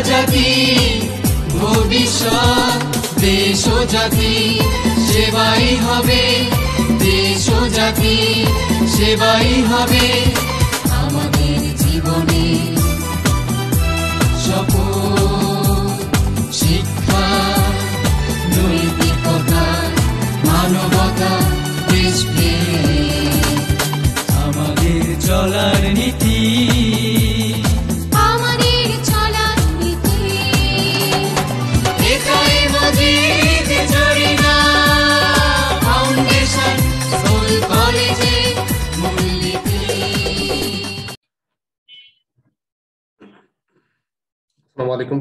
জাতি ভবিষ্যৎ দেশ ও জাতি সেবাই হবে দেশ ও জাতি সেবাই হবে আমাদের জীবনে শপথ শিক্ষা নৈতিকতা মানবতা দেশপ্রেম আমাদের চলার নীতি আমাদের চলার নীতি একাই মজিদ জরিনা ফাউন্ডেশন স্কুল কলেজে মূলনীতি। Assalamu alaikum,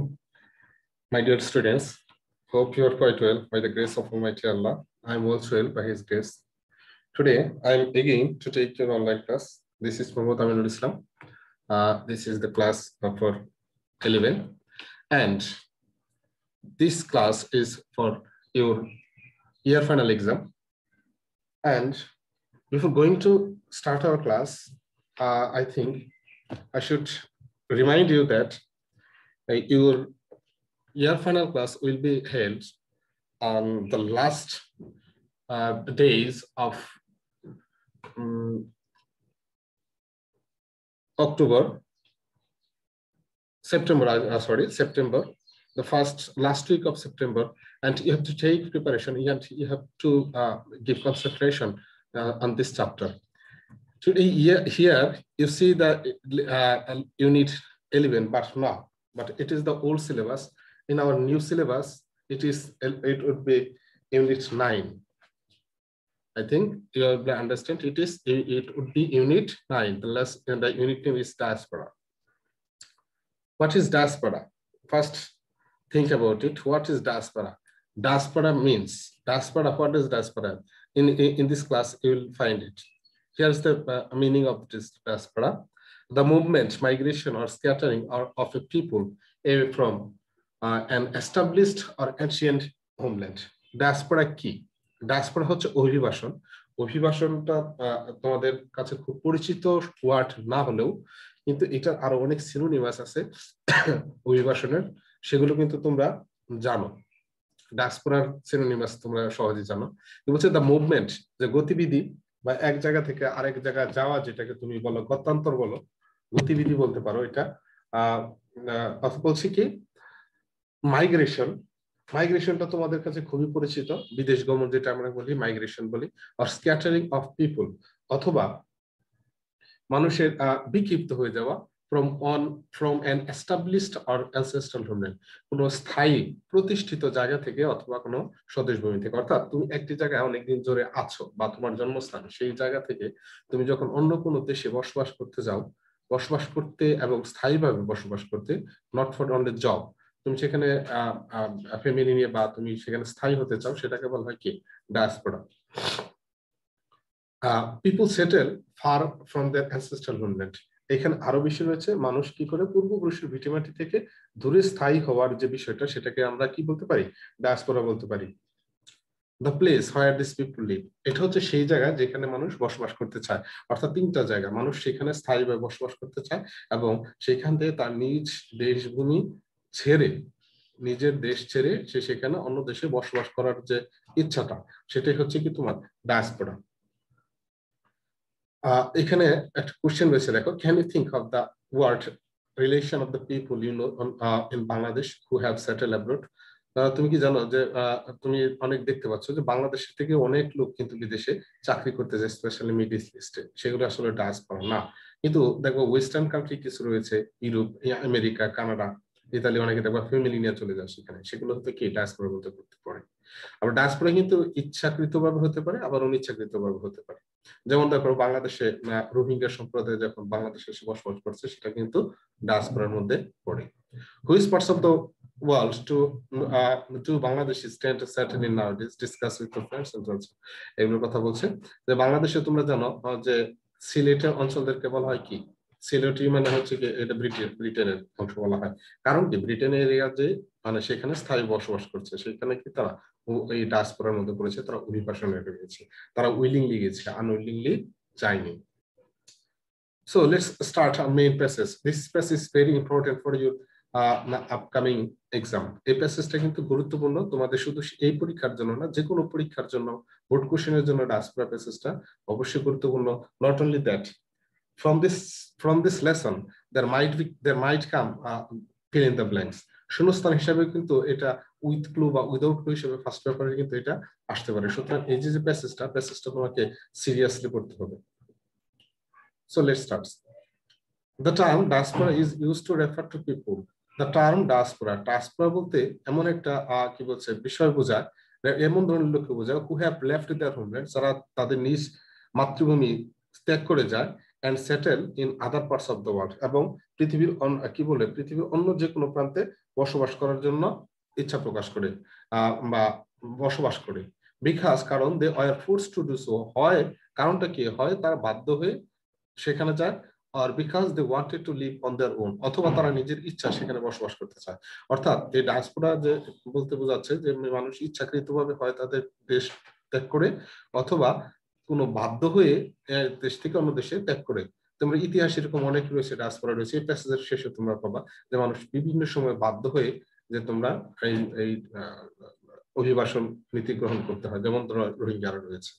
my dear students. Hope you are quite well by the grace of Almighty Allah. I am also well by His grace. Today, I am again to take your online class. This is Muhammad Aminul Islam. This is the class for 11, and this class is for your year final exam. And before going to start our class, I think I should remind you that your year final class will be held on the last days of September, the last week of September, and you have to take preparation. You have to give concentration on this chapter. Today, here you see the unit 11, but it is the old syllabus. In our new syllabus, it would be unit 9. I think you will understand it would be unit 9. The unit name is diaspora. What is diaspora? First, think about it. What is diaspora? Diaspora means, what is diaspora? In this class, you will find it. Here's the meaning of this diaspora. The movement, migration, or scattering of a people away from an established or ancient homeland. Diaspora কি? Diaspora হচ্ছে অভিবাসন। অভিবাসনটা তোমাদের কাছে খুব পরিচিত word না হলেও কিন্তু এটার আরো অনেক সিনোনিমাস আছে অভিবাসনের, সেগুলো কিন্তু তোমরা জানো। ডায়াসপোরার সিনোনিমাস তোমরা সহজেই জানো। বলছে দ্য মুভমেন্ট, যে গতিবিধি বা এক জায়গা থেকে আরেক জায়গায় যাওয়া, যেটাকে তুমি বলো গত্যান্তর বলো, গতিবিধি বলতে পারো এটা। বলছি কি মাইগ্রেশনটা তোমাদের কাছে খুবই পরিচিত, বিদেশ গমন যেটা আমরা বলি মাইগ্রেশন বলি, আর স্ক্যাটারিং অফ পিপল, অথবা মানুষের বিক্ষিপ্ত হয়ে যাওয়া from an established or ancestral homeland, কোনো স্থায়ী প্রতিষ্ঠিত জায়গা থেকে অথবা কোনো স্বদেশ ভূমি থেকে। অর্থাৎ তুমি একটি জায়গায় অনেকদিন ধরে আছো বা তোমার জন্মস্থান, সেই জায়গা থেকে তুমি যখন অন্য কোনো দেশে বসবাস করতে যাও, বসবাস করতে এবং স্থায়ীভাবে বসবাস করতে, নট ফর অনলি জব, তুমি সেখানে ফ্যামিলি নিয়ে বা তুমি সেখানে স্থায়ী হতে চাও, সেটাকে বলা হয় কি diaspora. People settle far from their ancestral homeland. এখানে আরো বেশি রয়েছে, মানুষ কি করে পূর্বপুরুষের ভিটেমাটি থেকে দূরে স্থায়ী হওয়ার যে বিষয়টা, সেটাকে আমরা কি বলতে পারি? ডায়াসপোরা বলতে পারি। The place where this people leave, এটা হচ্ছে সেই জায়গা যেখানে মানুষ বসবাস করতে চায়। অর্থাৎ তিনটা জায়গা, মানুষ সেখানে স্থায়ীভাবে বসবাস করতে চায় এবং সেখান থেকে তার নিজ দেশভূমি ছেড়ে, নিজের দেশ ছেড়ে সে সেখানে অন্য দেশে বসবাস করার যে ইচ্ছাটা, সেটাই হচ্ছে কি তোমার ডায়াসপোরা। এখানে একটা কোশ্চেন রয়েছে, দেখো, can you think of the word relation of the people you know in Bangladesh who have settle abroad? তুমি কি জানো যে তুমি অনেক দেখতে পাচ্ছ যে বাংলাদেশের থেকে অনেক লোক কিন্তু বিদেশে চাকরি করতে যায়, স্পেশালি মিডল ইস্টে, সেগুলো আসলে ডায়াসপোরা না। কিন্তু দেখো ওয়েস্টার্ন কান্ট্রি কিছু রয়েছে, ইউরোপ, আমেরিকা, কানাডা, ইতালি, অনেকে দেখবা ফ্যামিলি নিয়ে চলে যায় সেখানে, সেগুলো হতে কি ডায়াসপোরার মধ্যে করতে পারে। আবার ডায়াসপোরা কিন্তু ইচ্ছাকৃতভাবে হতে পারে, আবার অনিচ্ছাকৃতভাবে হতে পারে। যেমন দেখো বাংলাদেশে রোহিঙ্গা সম্প্রদায় যখন বাংলাদেশে এসে বসবাস করছে, সেটা কিন্তু ডায়াসপোরার মধ্যে পড়ে। Which parts of the world to Bangladesh stand certain in nowadays discuss with the friends and also. এগুলোর কথা বলছে যে বাংলাদেশে তোমরা জানো যে সিলেটের অঞ্চলদেরকে বলা হয় কি সিলেটি, মানে হচ্ছে কি এটা ব্রিটেনের অংশ বলা হয়। কারণ কি ব্রিটেনের এরিয়া যে মানে সেখানে স্থায়ী বসবাস করছে, সেখানে কি তারা এই ডায়াসপোরার মধ্যে পড়েছে, তারা অভিবাসনে গেছে, তারা উইলিংলি গেছে, আনউইলিংলি যায়নি। So let's start our main passage. This passage is very important for your upcoming exam. এই প্যাসেজটা কিন্তু গুরুত্বপূর্ণ তোমাদের, শুধু এই পরীক্ষার জন্য না, যে কোনো পরীক্ষার জন্য, বোর্ড কোশ্চেনের জন্য ডায়াসপোরা প্যাসেজটা অবশ্যই গুরুত্বপূর্ণ। Not only that, from this lesson there might come fill in the blanks, শূন্যস্থান হিসাবে কিন্তু এটা উইথ ক্লু বা উইদাউট ক্লু হিসেবে ফার্স্ট পেপারে কিন্তু এটা আসতে পারে। সুতরাং এই যে প্যাসেজটা তোমাকে সিরিয়াসলি পড়তে হবে। So let's start. The term diaspora is used to refer to people. The term diaspora বলতে এমন একটা কি বলছে বিষয় বোঝায়, এমন ধরনের লোককে বোঝায় who have left their homeland, যারা তাদের নিজ মাতৃভূমি ত্যাগ করে যায়, and settle in other parts of the world, এবং পৃথিবীর অন্য যে কোনো প্রান্তে বসবাস করার জন্য ইচ্ছা প্রকাশ করে বা বসবাস করে। Because কারণ they were forced to do so, হয় কারণটা কি, হয় তারা বাধ্য হয়ে সেখানে যায়, or because they wanted to live on their own, অথবা তারা নিজের ইচ্ছা সেখানে বসবাস করতে চায়। অর্থাৎ এই ডায়াসপোরা যে বলতে বোঝাচ্ছে যে মানুষ ইচ্ছাকৃতভাবে হয় তাদের দেশ ত্যাগ করে, অথবা কোনো বাধ্য হয়ে দেশ থেকে অন্য দেশে ত্যাগ করে। তোমরা ইতিহাস এরকম অনেক রয়েছে, ডায়াসপোরা রয়েছে। এই প্যাসেজের শেষে তোমরা পাবা যে মানুষ বিভিন্ন সময় বাধ্য হয়ে যে তোমরা এই অভিবাসন নীতি গ্রহণ করতে হয়, যেমন তোমরা রোহিঙ্গারা রয়েছে।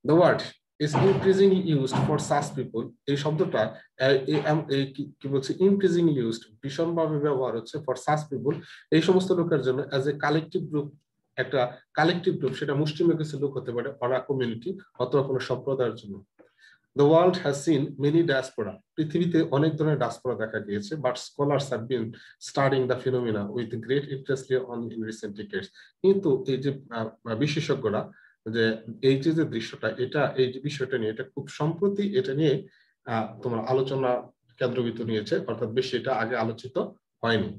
The word is increasingly used for such people. এই শব্দটা কি বলছে, increasingly used, ভীষণভাবে ব্যবহার হচ্ছে for such people, এই সমস্ত লোকের জন্য as a collective group, একটা কালেকটিভ গ্রুপ, সেটা মুষ্টিমেয় কিছু লোক হতে পারে, অর আ কমিউনিটি, অথবা কোনো সম্প্রদায়ের জন্য। The world has seen many diaspora, পৃথিবীতে অনেক ধরনের ডায়াসপোরা দেখা গিয়েছে, but scholars have been studying the phenomena with great interest in recent decades. কিন্তু এই যে বিশেষজ্ঞরা যে এই যে দৃশ্যটা, এই যে বিষয়টা নিয়ে, এটা খুব সম্প্রতি এটা নিয়ে তোমার আলোচনা কেন্দ্রবিন্দু নিয়েছে, অর্থাৎ বেশি এটা আগে আলোচিত হয়নি।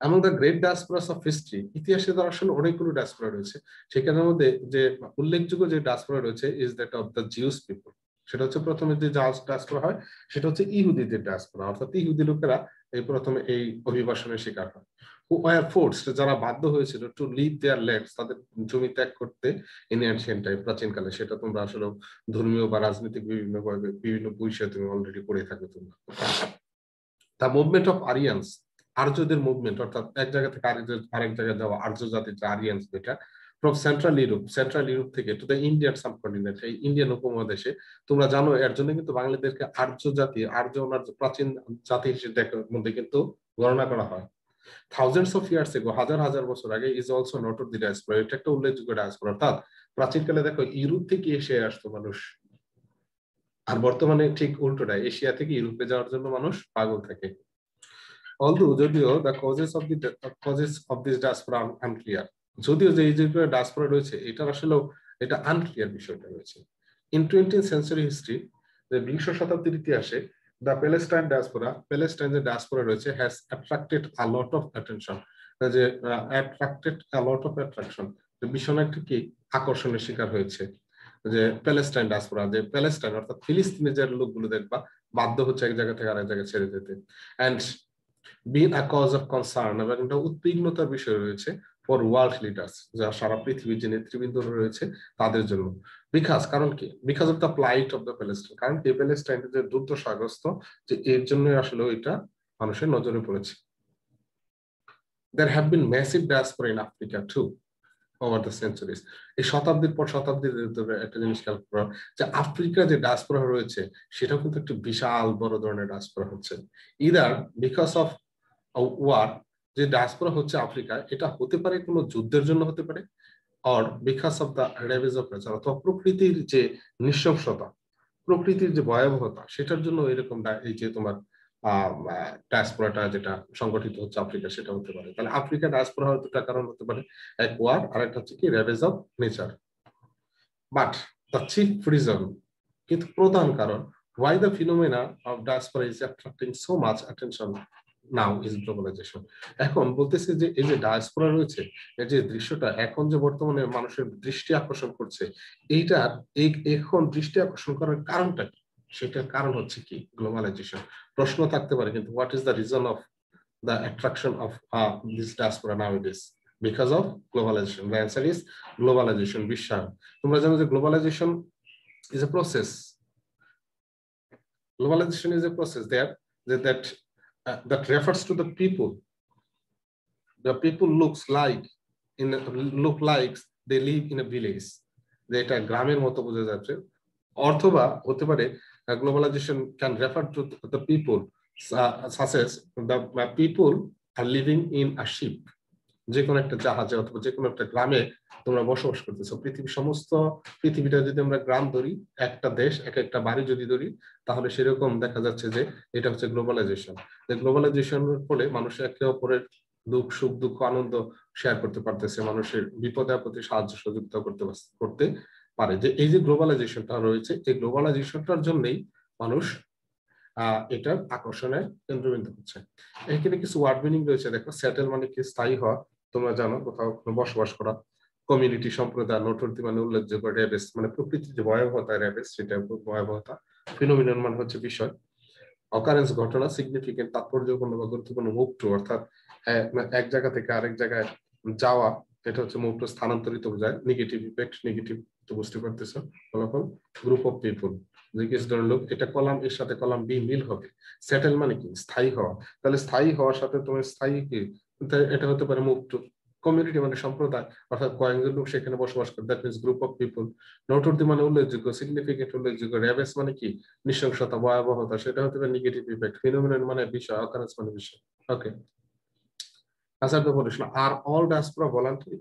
Among the great diasporas of history, ইতিহাসে তার আসলে অনেকগুলো ডায়াসপোরা রয়েছে, সেখানের মধ্যে যে উল্লেখযোগ্য যে ডায়াসপোরা রয়েছে is that of the Jewish people. সেটা হচ্ছে প্রথমে যে ডায়াসপোরা হয় সেটা হচ্ছে ইহুদিদের ডায়াসপোরা, অর্থাৎ ইহুদি লোকেরা এই প্রথমে এই অভিবাসনের শিকার হয়। Who were forced, যারা বাধ্য হয়েছিল to leave their lands, তাদের জমি ত্যাগ করতে in ancient time, প্রাচীনকালে। সেটা তোমরা আসলে ধর্মীয় বা রাজনৈতিক বিভিন্ন বিষয়ে তুমি অলরেডি পড়ে থাকবে তোমরা। The movement of Aryans, আর্যদের মুভমেন্ট, অর্থাৎ এক জায়গা থেকে আরেক জায়গায় যাওয়া, আর্য জাতির যে আরিয়ান্স, যেটা ফ্রম সেন্ট্রাল ইউরোপ থেকে টু দ্য ইন্ডিয়ান সাবকন্টিনেন্ট, এই ইন্ডিয়ান উপমহাদেশে। তোমরা জানো এর জন্য কিন্তু বাংলাদেশকে আর্য প্রাচীন জাতি হিসেবে মধ্যে কিন্তু গণনা করা হয়। থাউজেন্ডস অফ ইয়ার্স এগো, হাজার হাজার বছর আগে, is also noted the diaspora, এটা একটা উল্লেখযোগ্য ডায়াসপোরা। অর্থাৎ প্রাচীনকালে দেখো ইউরোপ থেকে এশিয়ায় আসতো মানুষ, আর বর্তমানে ঠিক উল্টোটা, এশিয়া থেকে ইউরোপে যাওয়ার জন্য মানুষ পাগল থাকে। Although যদিও the causes of this diaspora are unclear, যদিও যে এই যে ডায়াসপোরা রয়েছে এটার আসলে এটা আনক্লিয়ার বিষয়টা রয়েছে। In 20th century history, যে বিংশ শতাব্দীর ইতিহাসে the Palestine যে ডায়াসপোরা রয়েছে has attracted a lot of attention, যে ভীষণ একটা কি আকর্ষণের শিকার হয়েছে। যে প্যালেস্টাইন ডায়াসপোরা, যে প্যালেস্টাইন অর্থাৎ ফিলিস্তিনের যে লোকগুলো দেখবা বাধ্য হচ্ছে এক জায়গা থেকে আরেক জায়গায় ছেড়ে যেতে, and being a cause of concern, এবং একটা উদ্বিগ্নতার বিষয় রয়েছে ফর ওয়ার্ল্ড লিডার্স, যা সারা পৃথিবীর যে নেতৃবৃন্দ রয়েছে তাদের জন্য। কারণ কি, because of the প্লাইট of the Palestine, কারণ কি প্যালেস্টাইনের যে দুর্দশাগ্রস্ত, যে এর জন্য আসলে এটা মানুষের নজরে পড়েছে। There have been massive diaspora in Africa too over the centuries. এই শতাব্দীর পর শতাব্দীর একটা জিনিস খেয়াল করা, যে আফ্রিকা যে ডায়াসপোরা রয়েছে সেটাও কিন্তু একটা বিশাল বড় ধরনের ডায়াসপোরা হচ্ছে। ইদার বিকজ অফ ওয়ার, যে ডায়াসপোরা হচ্ছে আফ্রিকা, এটা হতে পারে কোনো যুদ্ধের জন্য হতে পারে, or because of the ravage of nature, অথবা প্রকৃতির যে নৃশংসতা, প্রকৃতির যে ভয়াবহতা, সেটার জন্য এরকম এই যে তোমার ডায়াসপোরাটা যেটা সংগঠিত হচ্ছে আফ্রিকা, সেটা হতে পারে। তাহলে আফ্রিকা ডায়াসপোরা হওয়ার দুটা কারণ হতে পারে, এক ওয়ার, আর একটা হচ্ছে কি ravage of nature. But the chief reason, কিন্তু প্রধান কারণ, why the phenomena of diaspora is attracting so much attention now is globalization. এখন বলতেছে যে এই যে ডায়াসপোরা রয়েছে, এই যে দৃশ্যটা এখন যে বর্তমানে মানুষের দৃষ্টি আকর্ষণ করছে, এইটার এখন দৃষ্টি আকর্ষণ করার কারণটা কি, সেটার কারণ হচ্ছে কি গ্লোবালাইজেশন। প্রশ্ন থাকতে পারে কিন্তু, what is the reason of the attraction of this diaspora nowadays? Because of globalization. The answer is globalization, বিশ্বায়ন। তোমরা জানো যে globalization is a process. Globalization is a process that that refers to the people. The people look like they live in a village. যেটা গ্রামের মতো বোঝা যাচ্ছে, অথবা হতে পারে globalization can refer to the people such as the people are living in a ship. যে কোনো একটা জাহাজে অথবা যে কোনো একটা গ্রামে তোমরা বসবাস করতেছো। পৃথিবীটা যদি আমরা গ্রাম ধরি, একটা দেশ এক একটা বাড়ি যদি ধরি, তাহলে সেরকম দেখা যাচ্ছে যে এটা হচ্ছে গ্লোবালাইজেশন। গ্লোবালাইজেশনের ফলে মানুষ একে অপরের সুখ দুঃখ আনন্দ শেয়ার করতে পারতেছে, মানুষের বিপদে আপদে সাহায্য সহযোগিতা করতে পারে। যে এই যে গ্লোবালাইজেশনটা রয়েছে, এই গ্লোবালাইজেশনটার জন্যই মানুষ এটার আকর্ষণের কেন্দ্রবিন্দু হচ্ছে। এখানে কিছু ওয়ার্ড মিনিং রয়েছে, দেখো সেটেল মানে কি স্থায়ী হওয়া, তোমরা জানো কোথাও বসবাস করা। কমিউনিটি সম্প্রদায়, নোটরতি মানে উল্লেখযোগ্য, রেবেস মানে প্রকৃতির যে ভয়াবহতা, রেবেস সেটা ভয়াবহতা। ফিনোমিনন মানে হচ্ছে বিষয়, অকারেন্স ঘটনা, সিগনিফিকেন্ট তাৎপর্যপূর্ণ বা গুরুত্বপূর্ণ, মুভ টু অর্থাৎ এক জায়গা থেকে আরেক জায়গায় যাওয়া, এটা হচ্ছে মুভ টু স্থানান্তরিত বোঝায়। নেগেটিভ ইফেক্ট, নেগেটিভ তো বুঝতে পারতেছো। ফলাফল গ্রুপ অফ পিপল, যে কিছু ধরনের লোক, এটা কলাম এর সাথে কলাম বি মিল হবে। সেটেল মানে কি স্থায়ী হওয়া, তাহলে স্থায়ী হওয়ার সাথে তোমার স্থায়ী কি, এটা হতে পারে মুভ টু। কমিউনিটি মানে সম্প্রদায়, অর্থাৎ কয়েকজন লোক সেখানে বসবাস করে, that means group of people. নোটরতি মানে উল্লেখযোগ্য, সিগনিফিকেন্ট উল্লেখযোগ্য। রেবেস মানে কি নৃশংসতা, ভয়াবহতা, সেটা হতে পারে নেগেটিভ ইফেক্ট। ফিনোমিনন মানে বিষয়, অকারেন্স মানে বিষয়। ওকে, আচ্ছা তো বলিস না, আর অল ডায়াসপোরা ভলান্টারি?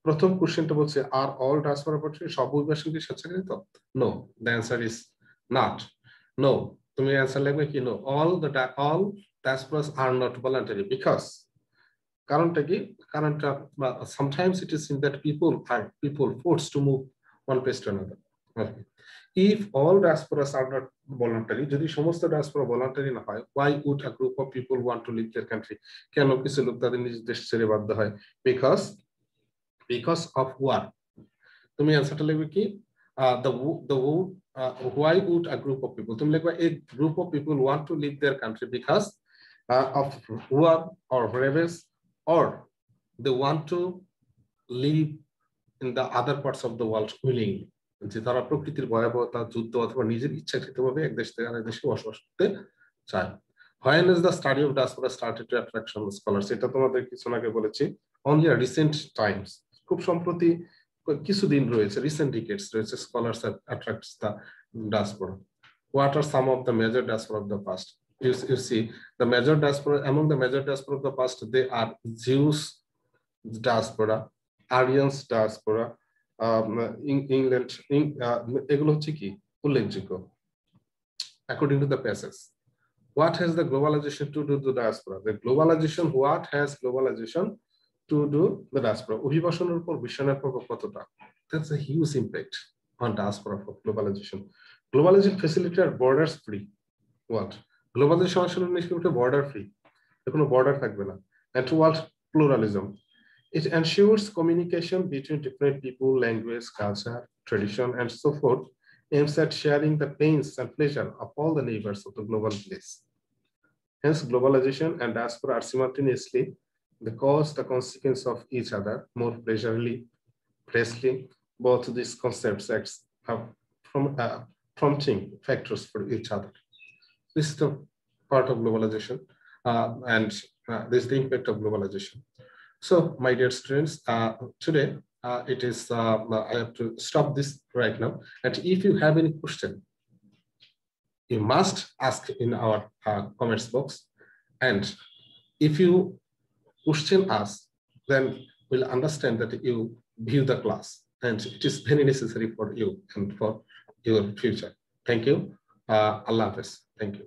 প্রথম কোশ্চেনটা বলছে আর অল ডায়াসপোরা ভলান্টারি, সব অভিবাসী কি স্বেচ্ছাকৃত? No, the answer is not. No, তুমি অ্যান্সার লিখবে কি no, all diasporas are not voluntary, because কারণটা কি, কারণটা sometimes it is in that people forced to move one place to another. Okay. If all diasporas are not voluntary, যদি সমস্ত diaspora voluntary না হয়, why would a group of people want to leave their country? কেন কিছু লোক তাদের নিজ দেশ ছেড়ে বাধ্য হয়? because of war. তুমি অ্যান্সারটা লিখবে কি, why would a group of people, তুমি লিখবে a group of people want to leave their country because of war or rebels, or they want to live in the other parts of the world willingly, যে তারা প্রকৃতির ভয়াবহতা, যুদ্ধ অথবা নিজের ইচ্ছাকৃতভাবে এক দেশ থেকে আরেক দেশে বসবাস করতে চায়। When is the study of diaspora started to attract scholars? এটা তোমাদের কিছু আগে বলেছি, only a recent times, খুব সম্প্রতি কিছুদিন রয়েছে, recent decades রয়েছে, scholars have attracts the diaspora. What are some of the major diaspora of the past? You see, the major diaspora, among the major diaspora of the past, they are Jews diaspora, Aryans diaspora, England, এগুলো হচ্ছে কি উল্লেখযোগ্য। According to the passage, what has the globalization to do to diaspora? The globalization, what has globalization to do the diaspora? অভিবাসনের উপর বিশ্বায়নের প্রভাব কতটা? That's a huge impact on diaspora for globalization. Globalization facilitates borders free. What? Globalization আসলে নিশ্চিত border free, কোনো border থাকবে না। And what? Pluralism. It ensures communication between different people, language, culture, tradition, and so forth, aims at sharing the pains and pleasure of all the neighbors of the global village. Hence, globalization and diaspora are simultaneously the cause, the consequence of each other, more precisely, both these concepts have prompting factors for each other. This is the part of globalization, and this is the impact of globalization. So, my dear students, today it is I have to stop this right now. And if you have any question, you must ask in our comments box. And if you question us, then we'll understand that you view the class, and it is very necessary for you and for your future. Thank you. Allah Hafiz. Thank you.